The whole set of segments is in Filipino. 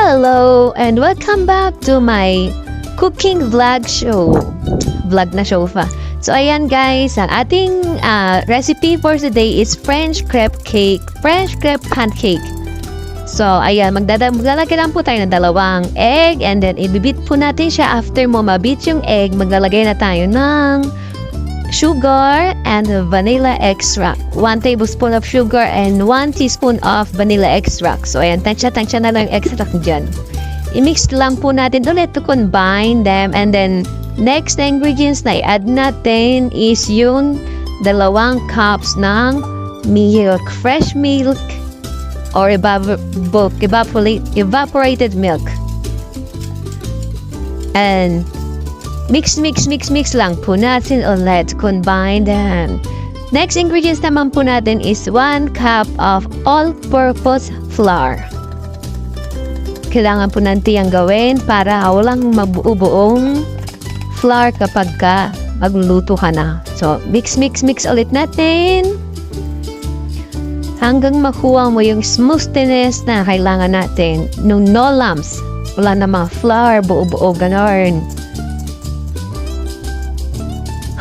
Hello and welcome back to my cooking vlog show. Vlog na show pa. So ayan guys, ang ating recipe for today is French crepe pancake. So ayan, maglalagay lang po tayo ng dalawang egg and then ibibit po natin siya. After mo mabit yung egg, maglalagay na tayo ng sugar and vanilla extract. 1 tablespoon of sugar and 1 teaspoon of vanilla extract. So ayan, tansya na lang yung extract dyan. I-mix lang po natin ulit to combine them. And then next na ingredients na i-add natin is yung 2 cups ng milk, fresh milk or evaporated milk. And mix lang po natin ulit. Combine them. Next ingredients naman po natin is 1 cup of all-purpose flour. Kailangan po natin yung gawin para walang mabuo-buong flour kapag magluluto ka na. So, mix ulit natin hanggang makuha mo yung smoothness na kailangan natin. Nung no lumps, wala na mga flour, buo-buo, ganon.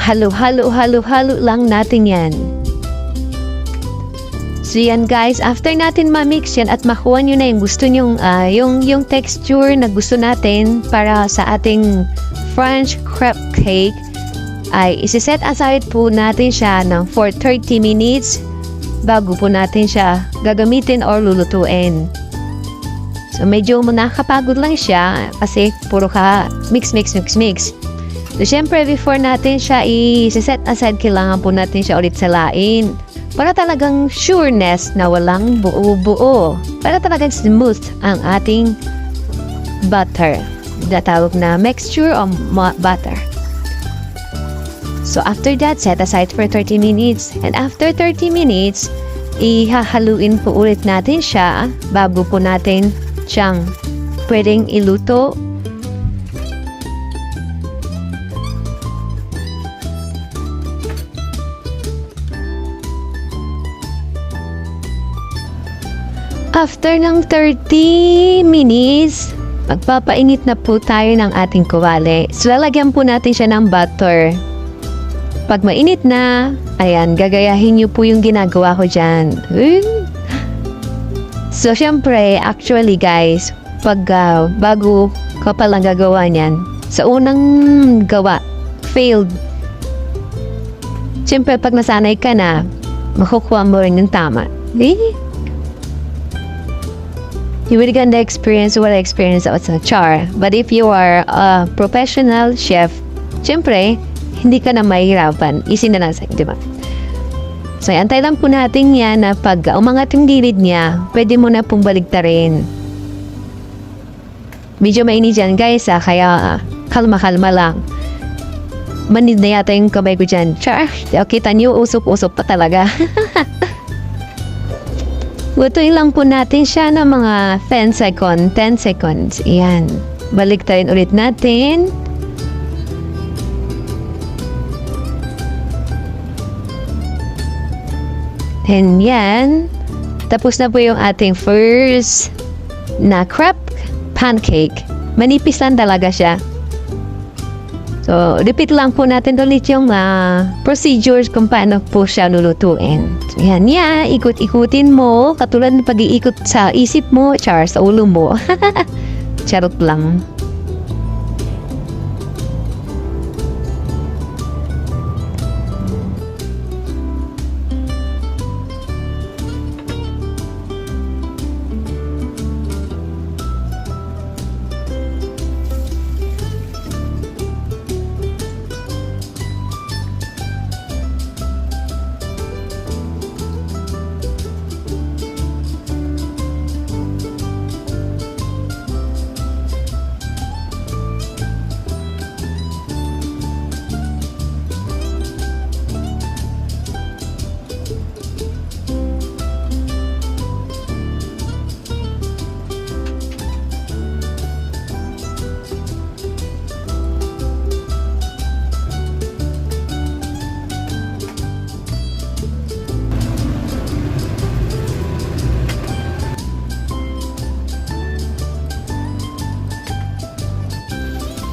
Halo lang natin yan. So yan guys, after natin ma-mix yan at makuha nyo na yung gusto nyong, yung texture na gusto natin para sa ating French crepe cake, ay isi-set aside po natin siya for 30 minutes bago po natin siya gagamitin or lulutuin. So medyo nakakapagod lang siya kasi puro ka mix. So, syempre, before natin siya i-set aside, kailangan po natin siya ulit salain. Para talagang sureness na walang buo-buo. Para talagang smooth ang ating butter. Datawag na mixture o butter. So, after that, set aside for 30 minutes. And after 30 minutes, ihahaluin po ulit natin siya bago po natin siyang pwedeng iluto. After ng 30 minutes, magpapainit na po tayo ng ating kawali. So, lalagyan po natin siya ng butter. Pag mainit na, ayan, gagayahin niyo po yung ginagawa ko dyan. So, syempre, actually guys, pag bago ka palang gagawa niyan, sa unang gawa, failed. Syempre, pag nasanay ka na, makukuha mo rin yung tama. You will get the experience sa char. But if you are a professional chef, syempre, hindi ka na mahihirapan. Easy na lang sa'yo, di ba? So, antay lang po natin yan na pag umangat yung gilid niya, pwede mo na pong baligtarin. Medyo mainit dyan, guys, kaya kalma lang. Manid na yata yung kamay ko dyan. Char, kita niyo, usok-usok pa talaga. Lutuin lang po natin siya ng mga 10 seconds. Ayan. Baliktarin ulit natin. And yan. Tapos na po yung ating first na crepe pancake. Manipis lang talaga siya. So, repeat lang po natin ulit yung procedures kung paano po siya lulutuin. So, yan. Ikot-ikutin mo. Katulad ng pag-iikot sa isip mo, sa ulo mo. Charot lang.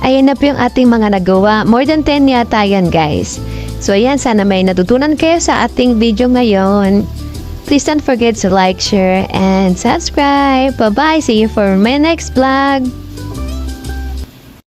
Ayan na po yung ating mga nagawa. More than 10 yata yan, guys. So ayan, sana may natutunan kayo sa ating video ngayon. Please don't forget to like, share, and subscribe. Bye-bye. See you for my next vlog.